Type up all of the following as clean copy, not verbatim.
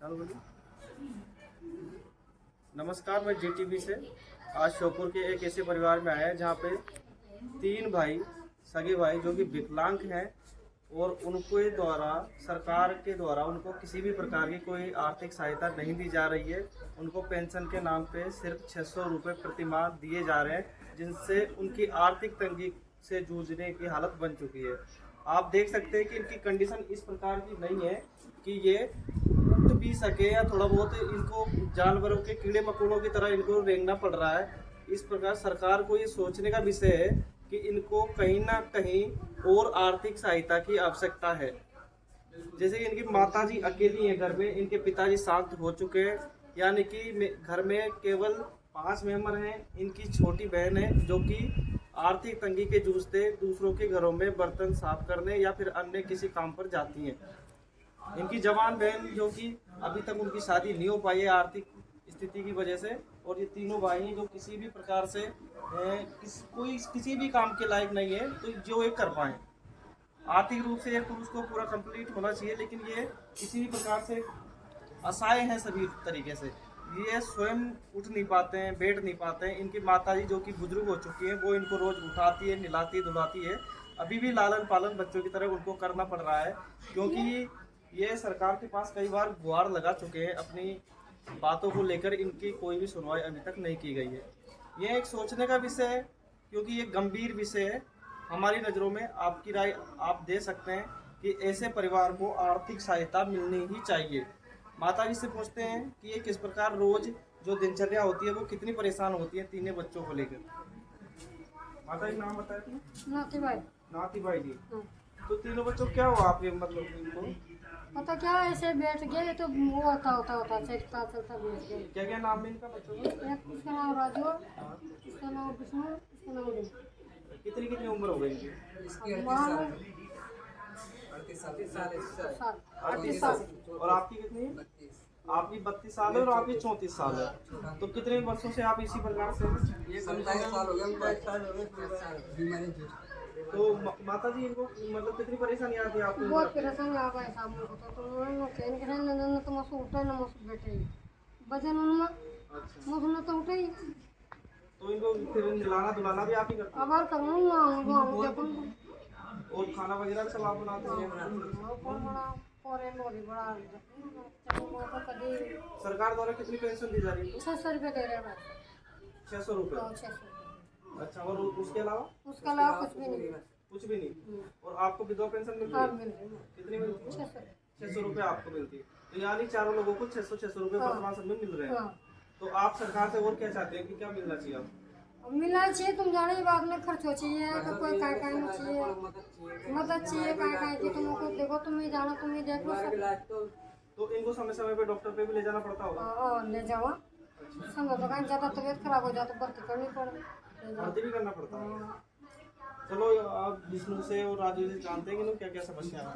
चलो बोलिए। नमस्कार, मैं जीटीवी से आज श्योपुर के एक ऐसे परिवार में आया है जहाँ पे 3 भाई सगे भाई जो कि विकलांग हैं और उनके द्वारा सरकार के द्वारा उनको किसी भी प्रकार की कोई आर्थिक सहायता नहीं दी जा रही है। उनको पेंशन के नाम पे सिर्फ 600 रुपये प्रति माह दिए जा रहे हैं, जिनसे उनकी आर्थिक तंगी से जूझने की हालत बन चुकी है। आप देख सकते हैं कि इनकी कंडीशन इस प्रकार की नहीं है कि ये उठ भी सके या थोड़ा बहुत इनको जानवरों के कीड़े मकोड़ों की तरह इनको रेंगना पड़ रहा है। इस प्रकार सरकार को ये सोचने का विषय है कि इनको कहीं ना कहीं और आर्थिक सहायता की आवश्यकता है। जैसे कि इनकी माताजी अकेली हैं घर में, इनके पिताजी शांत हो चुके हैं, यानी कि घर में केवल 5 मेंबर हैं। इनकी छोटी बहन है जो कि आर्थिक तंगी के जूझते दूसरों के घरों में बर्तन साफ करने या फिर अन्य किसी काम पर जाती हैं। इनकी जवान बहन जो कि अभी तक उनकी शादी नहीं हो पाई है आर्थिक स्थिति की वजह से, और ये तीनों भाई हैं जो किसी भी प्रकार से किसी भी काम के लायक नहीं है तो जो ये कर पाए। आर्थिक रूप से एक पुरुष को पूरा कंप्लीट होना चाहिए, लेकिन ये किसी भी प्रकार से असहाय हैं सभी तरीके से। ये स्वयं उठ नहीं पाते हैं, बैठ नहीं पाते हैं। इनकी माताजी जो कि बुजुर्ग हो चुकी हैं, वो इनको रोज उठाती है, नहलाती धुलाती है। अभी भी लालन पालन बच्चों की तरह उनको करना पड़ रहा है, क्योंकि ये सरकार के पास कई बार गुहार लगा चुके हैं। अपनी बातों को लेकर इनकी कोई भी सुनवाई अभी तक नहीं की गई है। यह एक सोचने का विषय है, क्योंकि ये गंभीर विषय है। हमारी नज़रों में आपकी राय आप दे सकते हैं कि ऐसे परिवार को आर्थिक सहायता मिलनी ही चाहिए। माता जी से पूछते हैं कि ये किस प्रकार रोज जो दिनचर्या होती है वो कितनी परेशान होती है तीनों बच्चों को लेकर। माता जी नाम बताए थे? नाती भाई जी। तो तीनों बच्चों क्या हुआ आपके, मतलब इनको पता क्या ऐसे बैठ गए तो वो होता चलता बैठ गए। क्या क्या नाम है इनका बच्चों का? एक उसका नाम राजू, उसका नाम विष्णु, उसका नाम उदय। कितनी कितनी उम्र हो गई इनकी? 38 साल। और आपकी कितनी है? आपकी 32 साल है और आपकी 34 साल है। तो कितने वर्षों से आप इसी प्रकार से? 27 साल हो गए। तो माता जी इनको मतलब कितनी परेशानी आती है आपको? बहुत परेशानी आ गए सामने होता तो उन्होंने कहने के न तो मसू उठे न मसू बैठे वजन उनमें मसू न तो उठे। तो इनको फिर नहलाना धुलाना भी आप ही करते हैं? अब करूँ ना और खाना वगैरह भी सब आप बनाते हैं? सरकार द्वारा कितनी पेंशन दी जा रही है? 600 रुपये दे रहे हैं। 600 रुपये? 600। अच्छा, और उसके अलावा? उसके अलावा कुछ भी नहीं। कुछ भी नहीं। और आपको विधवा पेंशन मिलती हाँ है? मिल रही है। कितनी मिलती है? 600। 600 रुपये आपको मिलती है। तो यानी चारों लोगों को 600 रुपये वर्तमान समय में मिल रहे हैं। हाँ। तो आप सरकार से और क्या चाहते हैं कि क्या मिलना चाहिए आपको? मिलना चाहिए, तुम जाने बात में खर्च हो चाहिए तो कोई काय काय नहीं चाहिए, मदद चाहिए काय काय की। तुमको देखो, तुम ही जानो, तुम ही देख लो सब। तो इनको समय समय पे डॉक्टर पे भी ले जाना पड़ता होगा? ले जाओ समय तो कहीं ज़्यादा तबीयत खराब हो जाए तो भर्ती करनी पड़े, भर्ती भी करना पड़ता है। चलो, आप विष्णु से और राजू से जानते हैं कि लोग क्या क्या समस्या है।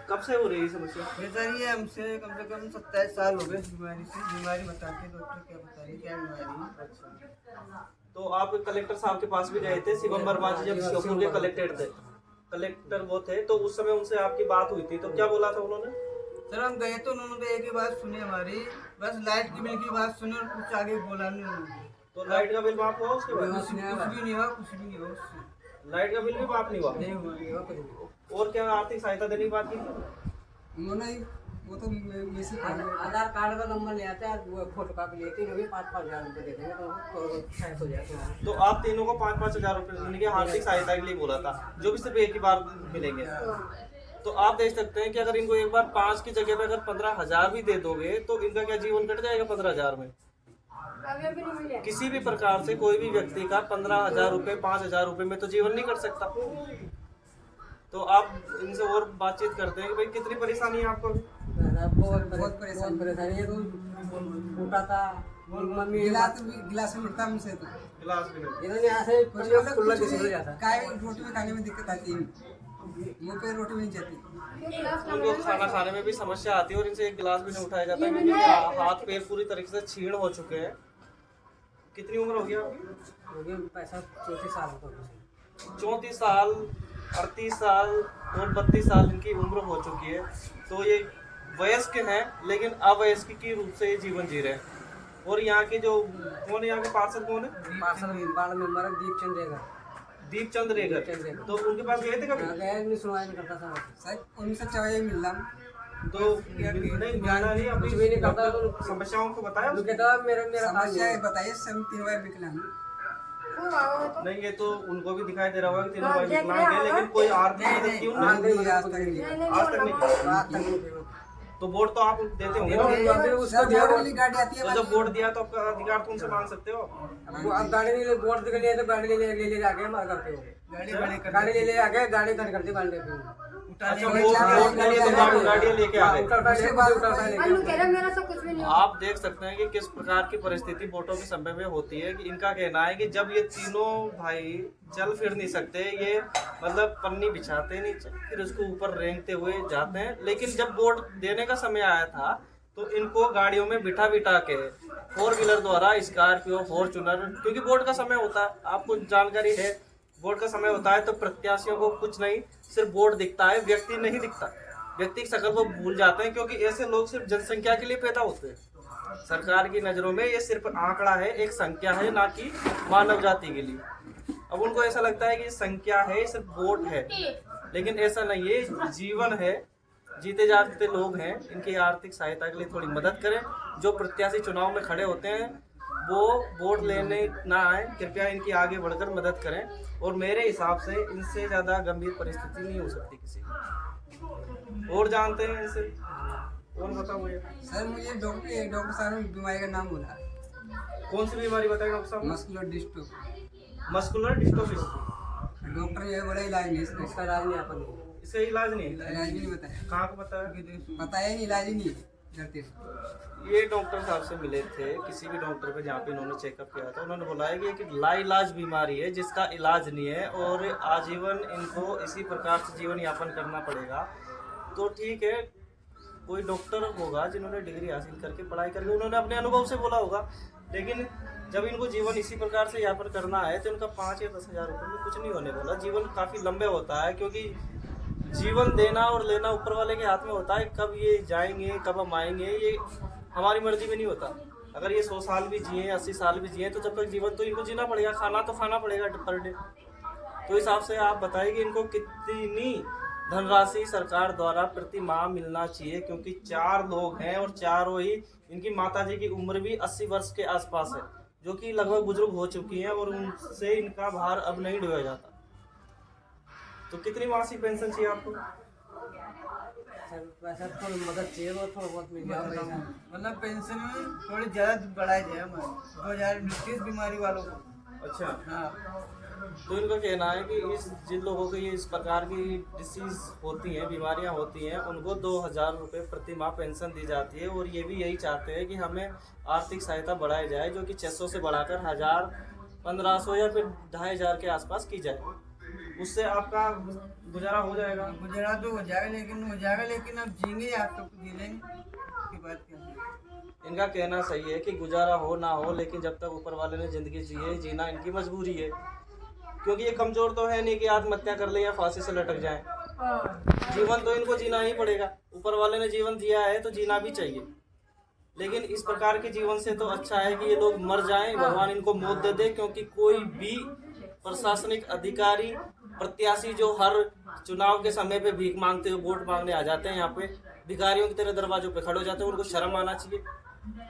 कब से हो रही है समस्या? बेचारी हमसे कम से कम 27 साल हो गए। बीमारी बताते डॉक्टर क्या बताइए क्या बीमारी। अच्छा, तो आप कलेक्टर साहब के पास भी गए थे? शिवम वर्मा जी जब श्योपुर के कलेक्टर वो थे, तो उस समय उनसे आपकी बात हुई थी, तो क्या बोला था उन्होंने? सर हम गए तो उन्होंने एक ही बात सुनी हमारी, बस लाइट की बिल की बात सुनी और कुछ आगे बोला नहीं उन्होंने। तो लाइट का बिल माफ हुआ उसके बाद? कुछ भी नहीं हुआ उससे। लाइट का बिल भी माफ नहीं हुआ? नहीं हुआ। और क्या आर्थिक सहायता देने की बात की थी? उन्होंने वो तो आधार कार्ड का नंबर ले आते हैं, वो फोटो कॉपी लेते हैं, 5-5 हज़ार रुपये देते हैं तो शायद हो जाए। तो आप तीनों को 5-5 हज़ार रुपये देने की आर्थिक सहायता के लिए बोला था, जो भी सिर्फ एक ही बार मिलेंगे। तो आप देख सकते हैं कि अगर इनको एक बार 5 की जगह पे अगर 15,000 भी दे दोगे तो इनका क्या जीवन कट जाएगा 15,000 में? किसी भी प्रकार से कोई भी व्यक्ति का 15,000 रुपये 5,000 रुपये में तो जीवन नहीं कर सकता। तो आप इनसे और बातचीत करते हैं कि भाई कितनी परेशानी है आपको? बहुत परेशानी है। तो टूटा था मम्मी गिलास में मिलता हमसे तो गिलास में इन्होंने यहाँ से खुला कैसे हो जाता काय रोटी में खाने में दिक्कत आती है, मुँह पे रोटी नहीं जाती। उनको खाना खाने में भी समस्या आती है और इनसे एक गिलास भी नहीं उठाया जाता है, क्योंकि हाथ पैर पूरी तरीके से छीण हो चुके हैं। कितनी उम्र हो गई आपकी? 34 साल हो गए। 34 साल 38 साल और 32 साल इनकी उम्र हो चुकी है। तो ये वयस्क हैं लेकिन अवयस्क की रूप से ये जीवन जी रहे हैं। और यहाँ के जो कौन है, यहाँ के पार्षद कौन है? पार्षद वार्ड मेंबर है दीपचंद देगा। दीपचंद रेगर। तो उनके पास गए थे कभी? गए नहीं, सुनवाई नहीं करता था सर उनसे चाहे मिलना तो नहीं जाना नहीं, अपनी कुछ भी नहीं करता तो समस्याओं को बताया तो उसने? कहता मेरा मेरा समस्या है बताइए। सब 3 बार विकलांग खूब आओ तो नहीं, ये तो उनको भी दिखाई दे रहा होगा कि तीनों हाँ, भाई देख विकलांग है, लिया लेकिन कोई आर्थिक मदद की उन्होंने? आज तक नहीं नहीं नहीं आज तक नहीं बोला। किया। आज तक नहीं किया। तो वोट तो आप देते होंगे ना? फिर उसको सर बोर्ड वाली गाड़ी आती है तो जब वोट दिया तो आपका अधिकार तो उनसे मांग सकते हो। अब गाड़ी ले वोट के लिए तो गाड़ी ले आके हमारे घर पे गाड़ी बड़े कर गाड़ी ले आके गाड़ी खड़ी करते बांधे पे उठाने अच्छा, के वोट चार वोट के लिए तो गाड़ियाँ लेके आ गए। अन्नू कह रहा मेरा सब कुछ भी नहीं आप देख सकते हैं कि किस प्रकार की परिस्थिति वोटों के समय में होती है। कि इनका कहना है कि जब ये तीनों भाई चल फिर नहीं सकते, ये मतलब पन्नी बिछाते नहीं, फिर उसको ऊपर रेंगते हुए जाते हैं। लेकिन जब वोट देने का समय आया था तो इनको गाड़ियों में बिठा बिठा के 4 व्हीलर द्वारा, स्कॉर्पियो, फॉर्च्यूनर, क्योंकि वोट का समय होता है, आपको जानकारी है, वोट का समय होता है तो प्रत्याशियों को कुछ नहीं, सिर्फ वोट दिखता है, व्यक्ति नहीं दिखता। व्यक्ति की शक्ल को भूल जाते हैं क्योंकि ऐसे लोग सिर्फ जनसंख्या के लिए पैदा होते हैं। सरकार की नज़रों में ये सिर्फ आंकड़ा है, एक संख्या है, ना कि मानव जाति के लिए। अब उनको ऐसा लगता है कि संख्या है, सिर्फ वोट है, लेकिन ऐसा नहीं है, जीवन है, जीते जागते लोग हैं। इनकी आर्थिक सहायता के लिए थोड़ी मदद करें। जो प्रत्याशी चुनाव में खड़े होते हैं वो वोट लेने ना आए, कृपया इनकी आगे बढ़कर मदद करें। और मेरे हिसाब से इनसे ज़्यादा गंभीर परिस्थिति नहीं हो सकती किसी की। और जानते हैं इनसे कौन बताओ मुझे? सर मुझे डॉक्टर साहब ने बीमारी का नाम बोला। कौन सी बीमारी बताएं डॉक्टर साहब? Muscular dystrophy. Muscular dystrophy. Doctor ये बड़ा इलाज नहीं इसका। इसका इलाज नहीं अपन इससे इलाज नहीं है? इलाज भी नहीं बताया। कहाँ को बताया? बताया नहीं, इलाज ही नहीं करते। ये डॉक्टर साहब से मिले थे, किसी भी डॉक्टर पे जहाँ पे इन्होंने चेकअप किया था, उन्होंने बोला है कि एक लाइलाज बीमारी है जिसका इलाज नहीं है और आजीवन इनको इसी प्रकार से जीवन यापन करना पड़ेगा। तो ठीक है, कोई डॉक्टर होगा जिन्होंने डिग्री हासिल करके, पढ़ाई करके, उन्होंने अपने अनुभव से बोला होगा। लेकिन जब इनको जीवन इसी प्रकार से यापन करना है तो इनका 5 या 10 हज़ार रुपये में कुछ नहीं होने वाला। जीवन काफ़ी लंबे होता है, क्योंकि जीवन देना और लेना ऊपर वाले के हाथ में होता है। कब ये जाएंगे, कब हम आएंगे, ये हमारी मर्जी में नहीं होता। अगर ये 100 साल भी जिए, 80 साल भी जिए, तो जब तक जीवन तो इनको जीना पड़ेगा, खाना तो खाना पड़ेगा पर डे। तो इस हिसाब से आप बताइए कि इनको कितनी धनराशि सरकार द्वारा प्रति माह मिलना चाहिए, क्योंकि 4 लोग हैं और चारों ही, इनकी माताजी की उम्र भी 80 वर्ष के आसपास है, जो कि लगभग बुजुर्ग हो चुकी हैं और उनसे इनका भार अब नहीं ढोया जाता। तो कितनी मासिक पेंशन चाहिए आपको? वैसा थोड़ी मदद चाहिए, वो थोड़ा बहुत मिल जाए। मतलब पेंशन थोड़ी ज़्यादा बढ़ाई जाए हमारे 2030 बीमारी वालों को। अच्छा, हाँ तो इनका कहना है कि जिन लोगों को ये इस प्रकार की डिसीज होती हैं, बीमारियां होती हैं, उनको 2000 रुपये प्रति माह पेंशन दी जाती है। और ये भी यही चाहते हैं कि हमें आर्थिक सहायता बढ़ाई जाए, जो कि 600 से बढ़ाकर 1000, 1500 या फिर 2500 के आसपास की जाए। उससे आपका गुजारा हो जाएगा? गुजरा तो हो जाएगा, लेकिन अब जीएंगे आप तो जी लेंगे की बात क्या। इनका कहना सही है कि गुजारा हो ना हो, लेकिन जब तक ऊपर वाले ने ज़िंदगी जी है, जीना इनकी मजबूरी है। क्योंकि ये कमज़ोर तो है नहीं कि आत्महत्या कर ले या फांसी से लटक जाए। जीवन तो इनको जीना ही पड़ेगा। ऊपर वाले ने जीवन दिया है तो जीना भी चाहिए, लेकिन इस प्रकार के जीवन से तो अच्छा है कि ये लोग मर जाएं, भगवान इनको मौत दे दे। क्योंकि कोई भी प्रशासनिक अधिकारी, प्रत्याशी जो हर चुनाव के समय पे भीख मांगते हुए वोट मांगने आ जाते हैं, यहाँ पे भिखारियों की तरह दरवाजों पे खड़े हो जाते हैं, उनको शर्म आना चाहिए।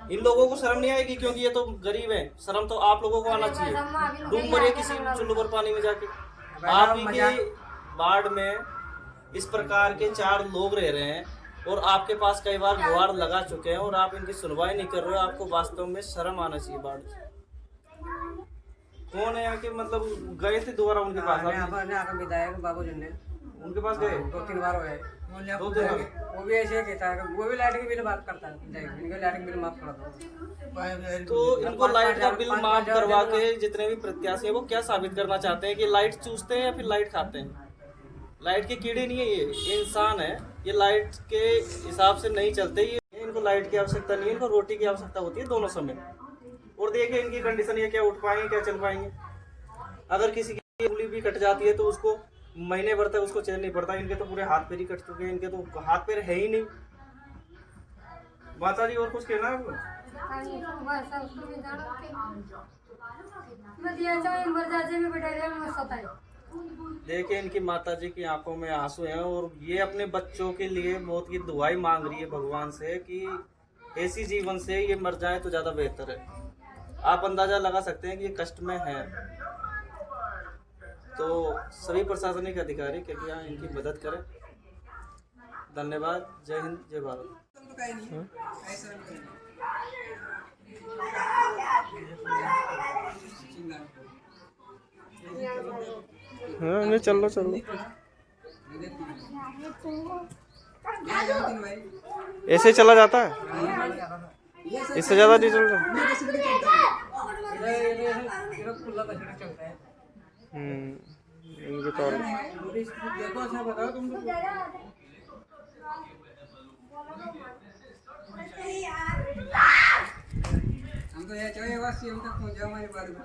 इन लोगों को शर्म नहीं आएगी क्योंकि ये तो गरीब हैं। शर्म तो आप लोगों को आना चाहिए। डूब मरिए किसी चुल्लू पर पानी में जाके। आप ही के वार्ड में इस प्रकार के 4 लोग रह रहे हैं और आपके पास कई बार गुहार लगा चुके हैं और आप इनकी सुनवाई नहीं कर रहे हो। आपको वास्तव में शर्म आना चाहिए। वार्ड कौन है यहाँ के, मतलब गए थे दोबारा उनके पास? विधायक बाबू जी ने उनके पास गए 2-3 बार हुए। 2-3 बार। वो भी ऐसे कहता है, वो भी लाइट की बिल बात करता है, इनका लाइट बिल माफ कर दो। तो इनको लाइट का बिल माफ करवा के जितने भी प्रत्याशी हैं वो क्या साबित करना चाहते हैं कि लाइट चूसते हैं या फिर लाइट खाते हैं? लाइट के कीड़े नहीं है ये इंसान है। ये लाइट के हिसाब से नहीं चलते। ये इनको लाइट की आवश्यकता नहीं है, इनको रोटी की आवश्यकता होती है दोनों समय। और देखिए इनकी कंडीशन, ये क्या उठ पाएंगे, क्या चल पाएंगे? अगर किसी की उंगली भी कट जाती है तो उसको महीने भर तक उसको चैन नहीं पड़ता। इनके तो पूरे हाथ पैर ही कट चुके हैं, इनके तो हाथ पैर है ही नहीं। माता जी और कुछ कहना है आपको? वैसा उसको भी जाना मैं दिया चाहे इमरजेंसी में बैठा रहे मैं सताई। देखिए इनकी माता जी की आंखों में आंसू हैं और ये अपने बच्चों के लिए बहुत की दुआई मांग रही है भगवान से कि ऐसी जीवन से ये मर जाए तो ज़्यादा बेहतर है। आप अंदाज़ा लगा सकते हैं कि ये कष्ट में है। तो सभी प्रशासनिक अधिकारी कृपया इनकी मदद करें। धन्यवाद। जय हिंद, जय भारत। हाँ नहीं, चल लो चल लो। ऐसे चला जाता है, इससे ज़्यादा नहीं चल रहा। इनके तो देखो अच्छा बताओ तुम तो हम तो ये चाहिए बस ये तक पहुंच जाओ हमारे बारे में।